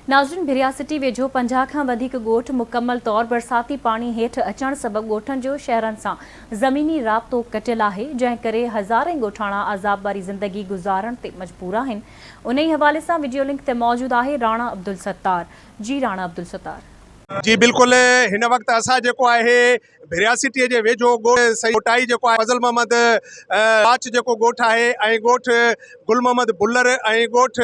नाज़रीन, भिरिया सिटी वेझो 50 खां वधीक ॻोठ मुकमल तौर बरसाती पानी हेठि अचण सबबि ॻोठनि जो शहरनि सां ज़मीनी राब्तो कटियलु आहे, जंहिं करे हज़ारें ॻोठाणा अज़ाब वारी ज़िंदगी गुज़ारण ते मजबूर आहिनि। उन ई हवाले सां वीडियो लिंक ते मौजूदु आहे राणा अब्दुल सत्तार। जी राणा अब्दुल सत्तार। जी बिल्कुल, हिन वक्त असां जेको आहे भिरिया सिटीअ जे वेझो ॻोठाई जेको आहे फज़ल मोहम्मद लाच जेको ॻोठ आहे ऐं ॻोठ गुल मोहम्मद बुल्लर ऐं ॻोठ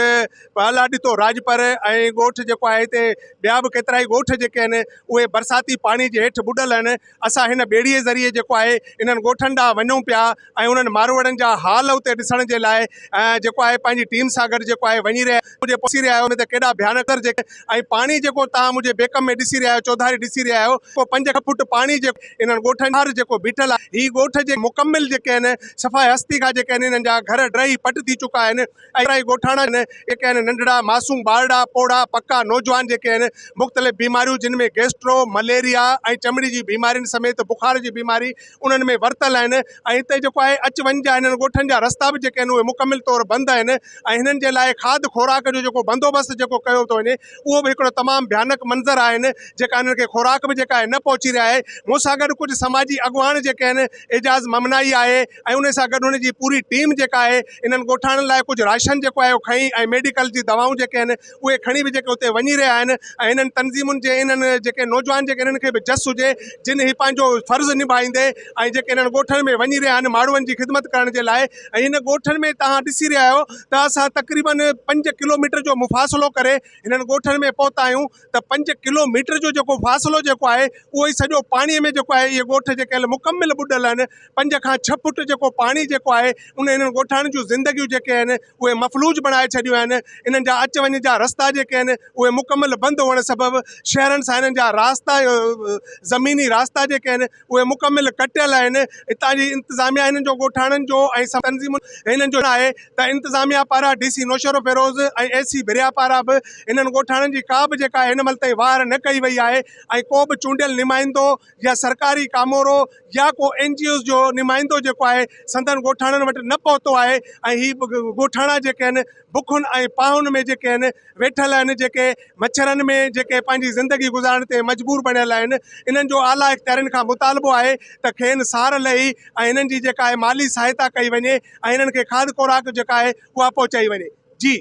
अला ॾितो राजपर ऐं ॻोठ जेको आहे हिते ॿिया बि केतिरा ई ॻोठ जेके आहिनि उहे बरसाती पाणी जे हेठि ॿुॾल आहिनि। असां हिन ॿेड़ीअ ज़रिए जेको आहे इन्हनि ॻोठनि ॾांहुं वञूं पिया ऐं उन्हनि मारवाड़नि जा हाल उते ॾिसण जे लाइ जेको आहे पंहिंजी टीम सां गॾु जेको आहे वञी रहिया मुंहिंजे पहुची रहिया आहियो। त केॾा भयानक जेके ऐं पाणी जेको तव्हां मुंहिंजे बेक में ॾिसी रहिया आहियो, चौधारी ॾिसी रहिया आहियो, पोइ 5 फुट पाणी जेको इन्हनि ॻोठनि जेको बीठल आहे, ही ॻोठ जे मुकमिल जेके आहिनि सफ़ाई हस्ती खां जेके आहिनि इन्हनि जा घर ड्रही पट थी चुका आहिनि। ऐं ॻोठाणा आहिनि जेके आहिनि नंढड़ा मासूम ॿारड़ा पोड़ा पक्का नौजवान जेके आहिनि मुख़्तलिफ़ बीमारियूं जिन में गैस्ट्रो मलेरिया ऐं चमड़ी जी बीमारियुनि समेत बुखार जी बीमारी उन्हनि में वरतल आहिनि। ऐं हिते जेको आहे अच वञ जा हिननि ॻोठनि जा रस्ता बि जेके आहिनि उहे मुकमिल तौरु बंदि आहिनि ऐं हिननि जे लाइ खाद खुराक जो जेको बंदोबस्तु जेको कयो थो वञे उहो बि हिकिड़ो तमामु भयानक मंज़र आहिनि जेका हिननि खे खुराक बि जेका आहे न पहुची रहिया आहे। मूंसां गॾु कुझु समाजी अॻुवान जेके आहिनि एजाज़ ममनाई आहे ऐं उन सां गॾु उनजी पूरी टीम जेका आहे इन्हनि ॻोठाणनि लाइ कुझु राशन जेको आहे खई ऐं मेडिकल जी दवाऊं जेके आहिनि उहे खणी बि जेके उते वञी रहिया आहिनि। ऐं हिननि तंज़ीमुनि जे इन्हनि जेके नौजवान जेके इन्हनि खे बि जस हुजे जिन ही पंहिंजो फ़र्ज़ु निभाईंदे ऐं जेके इन्हनि ॻोठनि में वञी रहिया आहिनि माण्हुनि जी ख़िदमत करण जे लाइ। ऐं हिन ॻोठनि में तव्हां ॾिसी रहिया आहियो त असां तक़रीबन 5 किलोमीटर जो मुफ़ासिलो करे हिननि ॻोठनि में पहुता आहियूं। त 5 किलोमीटर जो जेको फ़ासिलो जेको आहे उहो ई सॼो पाणीअ में जेको आहे इहे ॻोठ जेके आहिनि मुकमिल ॿुॾल आहिनि। 5 खां 6 फुट जेको पाणी जेको आहे उन इन्हनि ॻोठाणनि जूं ज़िंदगियूं जेके आहिनि उहे मफ़लूज बणाए छॾियूं आहिनि। इन्हनि जा अच वञ जा रस्ता जेके आहिनि उहे मुकमिल बंदि हुअण सबबि शहरनि सां इन्हनि जा रास्ता ज़मीनी रास्ता जेके आहिनि उहे मुकमिल कटियल आहिनि। हितां जी इंतिज़ामिया हिननि जो ॻोठाणनि जो ऐं तंज़ीमुनि हिननि जो आहे त इंतिज़ामिया पारां DC नौशरो फिरोज़ ऐं AC भिरिया पारां बि इन्हनि ॻोठाणनि जी का बि जेका हिन महिल ताईं वार न कई वई आहे ऐं को बि चूंडियल निमाइंदो या सरकारी कामोरो या को NGOs जो निमाइंदो जेको आहे संदन ॻोठाणनि वटि न पहुतो आहे। ऐं ही ॻोठाणा जेके आहिनि बुखुनि ऐं पाहुनि में जेके आहिनि वेठल आहिनि, जेके मच्छरनि में जेके पंहिंजी ज़िंदगी गुज़ारण ते मजबूर बणियल आहिनि। इन्हनि जो आला इख़्तियारनि खां मुतालबो आहे त खेनि सार लही ऐं हिननि जी जेका आहे माली सहायता कई वञे ऐं हिननि खे खाद खुराक जेका आहे उहा पहुचाई वञे। जी।